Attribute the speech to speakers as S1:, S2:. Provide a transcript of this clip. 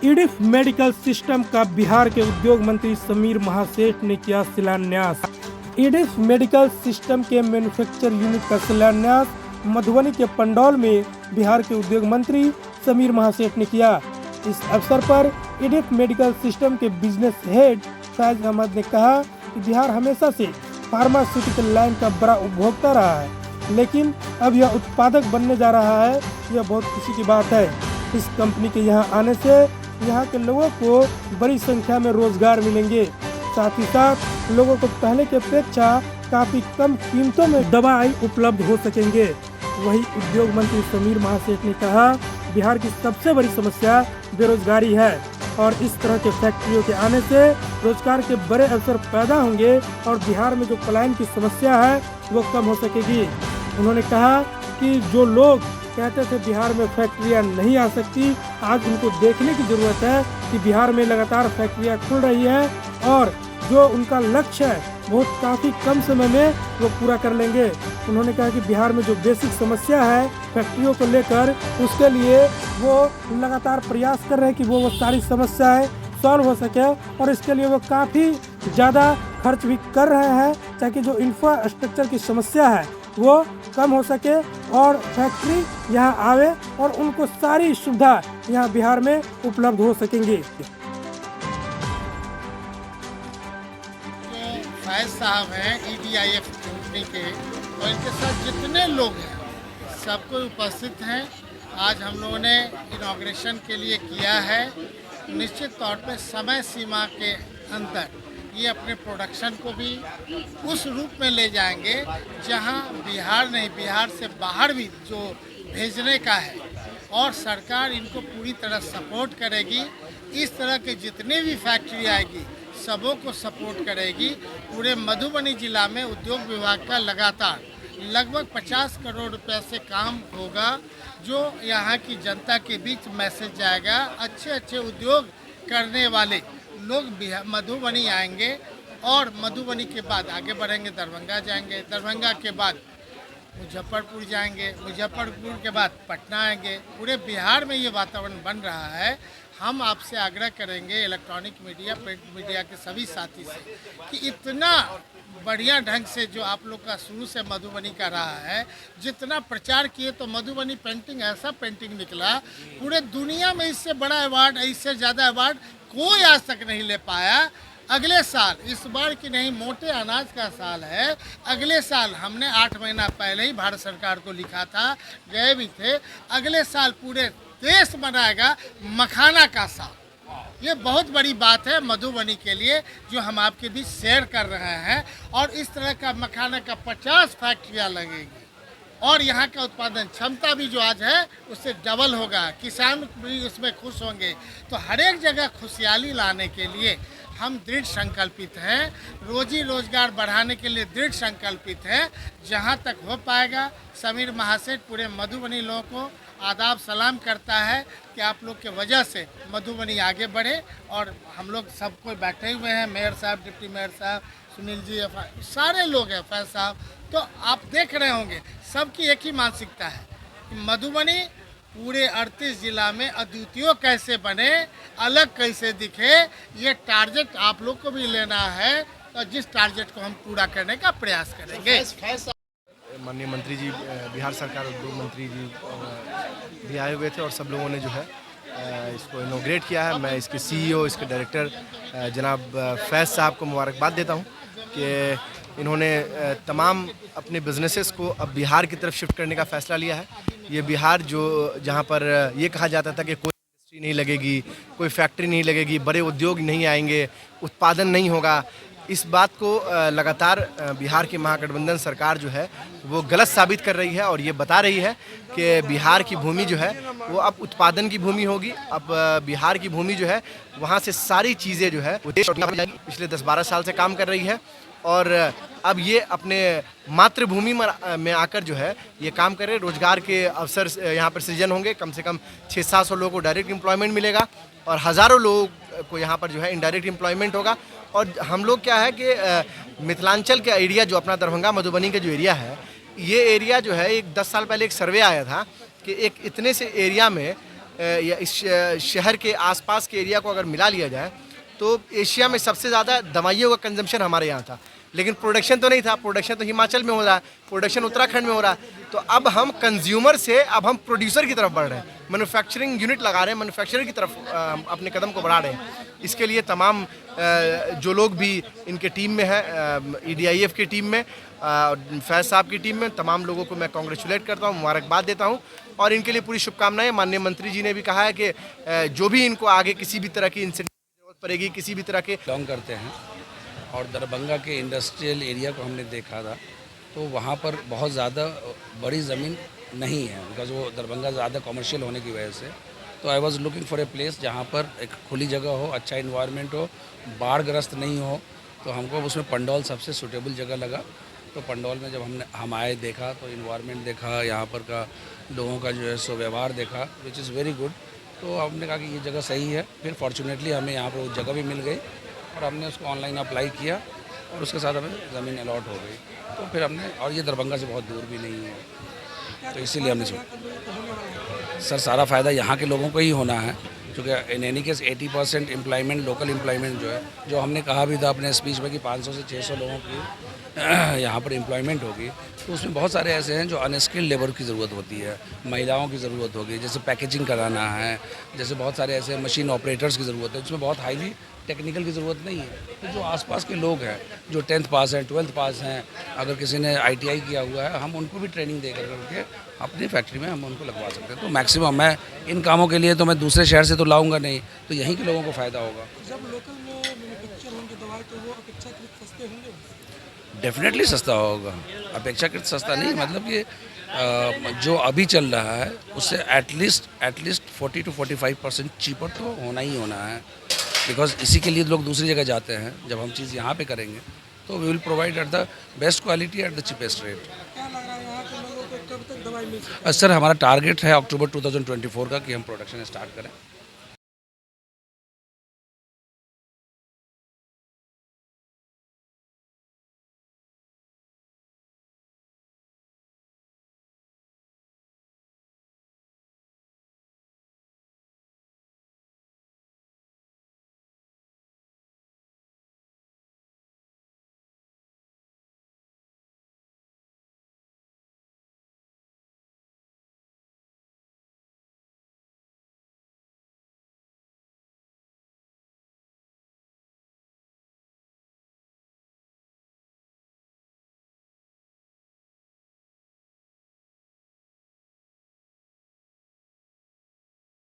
S1: ईडिफ medical system का बिहार के उद्योग मंत्री समीर महासेठ ने किया शिलान्यास। ईडिफ मेडिकल सिस्टम के मैन्युफैक्चर यूनिट का शिलान्यास मधुबनी के पंडौल में बिहार के उद्योग मंत्री समीर महासेठ ने किया। इस अवसर पर ईडिफ मेडिकल सिस्टम के बिजनेस हेड फैज अहमद ने कहा कि बिहार हमेशा से फार्मास्यूटिकल लाइन का बड़ा उपभोक्ता रहा है, लेकिन अब यह उत्पादक बनने जा रहा है। यह बहुत खुशी की बात है। इस कंपनी के यहाँ आने से यहाँ के लोगों को बड़ी संख्या में रोजगार मिलेंगे। साथ ही साथ लोगों को पहले की अपेक्षा काफी कम कीमतों में दवाई उपलब्ध हो सकेंगे। वही उद्योग मंत्री समीर महासेठ ने कहा, बिहार की सबसे बड़ी समस्या बेरोजगारी है और इस तरह के फैक्ट्रियों के आने से रोजगार के बड़े अवसर पैदा होंगे और बिहार में जो पलायन की समस्या है वो कम हो सकेगी। उन्होंने कहा कि जो लोग कहते थे बिहार में फैक्ट्रियां नहीं आ सकती, आज उनको देखने की जरूरत है कि बिहार में लगातार फैक्ट्रियां खुल रही है और जो उनका लक्ष्य है बहुत काफ़ी कम समय में वो पूरा कर लेंगे। उन्होंने कहा कि बिहार में जो बेसिक समस्या है फैक्ट्रियों को लेकर, उसके लिए वो लगातार प्रयास कर रहे हैं कि वो सारी समस्याएं सॉल्व हो सके और इसके लिए वो काफ़ी ज़्यादा खर्च भी कर रहे हैं ताकि जो इंफ्रास्ट्रक्चर की समस्या है वो कम हो सके और फैक्ट्री यहाँ आवे और उनको सारी सुविधा यहाँ बिहार में उपलब्ध हो सकेंगी।
S2: फैज साहब हैं EDIF कंपनी के और इनके साथ जितने लोग हैं सबको उपस्थित हैं। आज हम लोगों ने इनॉग्रेशन के लिए किया है। निश्चित तौर पे समय सीमा के अंदर ये अपने प्रोडक्शन को भी उस रूप में ले जाएंगे जहां बिहार नहीं, बिहार से बाहर भी जो भेजने का है और सरकार इनको पूरी तरह सपोर्ट करेगी। इस तरह के जितने भी फैक्ट्री आएगी सबों को सपोर्ट करेगी। पूरे मधुबनी जिला में उद्योग विभाग का लगातार लगभग 50 करोड़ रुपए से काम होगा, जो यहाँ की जनता के बीच मैसेज जाएगा। अच्छे अच्छे उद्योग करने वाले लोग मधुबनी आएंगे और मधुबनी के बाद आगे बढ़ेंगे, दरभंगा जाएंगे, दरभंगा के बाद मुजफ्फरपुर जाएंगे, मुजफ्फरपुर के बाद पटना आएंगे। पूरे बिहार में ये वातावरण बन रहा है। हम आपसे आग्रह करेंगे इलेक्ट्रॉनिक मीडिया, प्रिंट मीडिया के सभी साथी से कि इतना बढ़िया ढंग से जो आप लोग का शुरू से मधुबनी का रहा है, जितना प्रचार किए तो मधुबनी पेंटिंग ऐसा पेंटिंग निकला, पूरे दुनिया में इससे बड़ा अवार्ड, इससे ज़्यादा अवार्ड कोई आज तक नहीं ले पाया। अगले साल, इस बार की नहीं, मोटे अनाज का साल है। अगले साल हमने 8 महीना पहले ही भारत सरकार को लिखा था, गए भी थे। अगले साल पूरे देश मनाएगा मखाना का साल। ये बहुत बड़ी बात है मधुबनी के लिए जो हम आपके बीच शेयर कर रहे हैं। और इस तरह का मखाना का 50 फैक्ट्रियाँ लगेगी और यहाँ का उत्पादन क्षमता भी जो आज है उससे डबल होगा। किसान भी उसमें खुश होंगे। तो हर एक जगह खुशहाली लाने के लिए हम दृढ़ संकल्पित हैं। रोजी रोजगार बढ़ाने के लिए दृढ़ संकल्पित हैं। जहाँ तक हो पाएगा समीर महासेठ पूरे मधुबनी लोगों को आदाब सलाम करता है कि आप लोग के वजह से मधुबनी आगे बढ़े। और हम लोग सब कोई बैठे हुए हैं, मेयर साहब, डिप्टी मेयर साहब, सुनील जी, सारे लोग हैं, फैज साहब। तो आप देख रहे होंगे सबकी एक ही मानसिकता है कि मधुबनी पूरे 38 जिला में अद्वितीय कैसे बने, अलग कैसे दिखे। ये टारगेट आप लोग को भी लेना है और जिस टारगेट को हम पूरा करने का प्रयास करेंगे।
S3: माननीय मंत्री जी, बिहार सरकार उद्योग मंत्री जी भी आए हुए थे और सब लोगों ने जो है इसको इनॉग्रेट किया है। मैं इसके CEO, इसके डायरेक्टर जनाब फैज साहब को मुबारकबाद देता हूं कि इन्होंने तमाम अपने बिजनेसेस को अब बिहार की तरफ शिफ्ट करने का फ़ैसला लिया है। ये बिहार जो जहां पर ये कहा जाता था कि कोई इंडस्ट्री नहीं लगेगी, कोई फैक्ट्री नहीं लगेगी, बड़े उद्योग नहीं आएंगे, उत्पादन नहीं होगा, इस बात को लगातार बिहार की महागठबंधन सरकार जो है वो गलत साबित कर रही है और ये बता रही है कि बिहार की भूमि जो है वो अब उत्पादन की भूमि होगी। अब बिहार की भूमि जो है वहाँ से सारी चीज़ें जो है वो देश पिछले 10-12 साल से काम कर रही है और अब ये अपने मातृभूमि में आकर जो है ये काम कर रहे। रोजगार के अवसर यहाँ पर सृजन होंगे। कम से कम 600-700 लोगों को डायरेक्ट एम्प्लॉयमेंट मिलेगा और हज़ारों लोगों को यहाँ पर जो है इनडायरेक्ट एम्प्लॉयमेंट होगा। और हम लोग क्या है कि मिथिलांचल का एरिया जो अपना दरभंगा मधुबनी का जो एरिया है, ये एरिया जो है एक 10 साल पहले एक सर्वे आया था कि एक इतने से एरिया में या इस शहर के आसपास के एरिया को अगर मिला लिया जाए तो एशिया में सबसे ज़्यादा दवाइयों का कंजम्पशन हमारे यहाँ था। लेकिन प्रोडक्शन तो नहीं था, प्रोडक्शन तो हिमाचल में हो रहा है, प्रोडक्शन उत्तराखंड में हो रहा है। तो अब हम कंज्यूमर से अब हम प्रोड्यूसर की तरफ बढ़ रहे हैं, मैन्युफैक्चरिंग यूनिट लगा रहे हैं, मैन्युफैक्चरर की तरफ अपने कदम को बढ़ा रहे हैं। इसके लिए तमाम जो लोग भी इनके टीम में है, EDIF की टीम में, फैज़ साहब की टीम में, तमाम लोगों को मैं कॉन्ग्रेचुलेट करता हूँ, मुबारकबाद देता हूँ और इनके लिए पूरी शुभकामनाएं। माननीय मंत्री जी ने भी कहा है कि जो भी इनको आगे किसी भी तरह की इंसेंटिव की जरूरत पड़ेगी, किसी भी तरह के
S4: बिलोंग करते हैं और दरभंगा के इंडस्ट्रियल एरिया को हमने देखा था, तो वहाँ पर बहुत ज़्यादा बड़ी ज़मीन नहीं है, बिकॉज वो दरभंगा ज़्यादा कमर्शियल होने की वजह से। तो I was looking for a place जहाँ पर एक खुली जगह हो, अच्छा इन्वायरमेंट हो, बाढ़ग्रस्त नहीं हो। तो हमको उसमें पंडौल सबसे सूटेबल जगह लगा। तो पंडौल में जब हम आए, देखा तो इन्वायरमेंट देखा, यहाँ पर का लोगों का जो है सो व्यवहार देखा, विच इज़ वेरी गुड। तो हमने कहा कि ये जगह सही है। फिर फॉर्चुनेटली हमें यहाँ पर वो जगह भी मिल गई और हमने उसको ऑनलाइन अप्लाई किया और उसके साथ हमें ज़मीन अलॉट हो गई। तो फिर हमने, और ये दरभंगा से बहुत दूर भी नहीं है, तो इसीलिए हमने सर सारा फ़ायदा यहाँ के लोगों को ही होना है, क्योंकि in any case 80% employment, local employment जो है, जो हमने कहा भी था अपने स्पीच में कि 500 से 600 लोगों की यहाँ पर एम्प्लॉयमेंट होगी। तो उसमें बहुत सारे ऐसे हैं जो अनस्किल्ड लेबर की ज़रूरत होती है, महिलाओं की ज़रूरत होगी, जैसे पैकेजिंग कराना है, जैसे बहुत सारे ऐसे मशीन ऑपरेटर्स की ज़रूरत है, जिसमें बहुत हाईली टेक्निकल की ज़रूरत नहीं है। तो जो आसपास के लोग हैं जो 10th पास हैं, 12th पास हैं, अगर किसी ने ITI किया हुआ है, हम उनको भी ट्रेनिंग दे करके अपनी फैक्ट्री में हम उनको लगवा सकते हैं। तो मैक्सिमम मैं इन कामों के लिए तो मैं दूसरे शहर से तो लाऊंगा नहीं, तो यहीं के लोगों को फ़ायदा होगा।
S1: जब लोकल में मैन्युफैक्चर होंगे दवाई तो वो अपेक्षाकृत सस्ते होंगे।
S4: डेफिनेटली सस्ता होगा, अपेक्षाकृत सस्ता नहीं, मतलब कि जो अभी चल रहा है उससे एटलीस्ट 40 to 45% चीपर तो होना ही होना है। बिकॉज इसी के लिए लोग दूसरी जगह जाते हैं। जब हम चीज़ यहाँ पे करेंगे तो we will provide at the best quality at the cheapest rate.
S1: क्या लग रहा है यहाँ के लोगों को कब तक दवाई मिल सकती है?
S4: सर हमारा टारगेट है अक्टूबर 2024 का कि हम प्रोडक्शन स्टार्ट करें।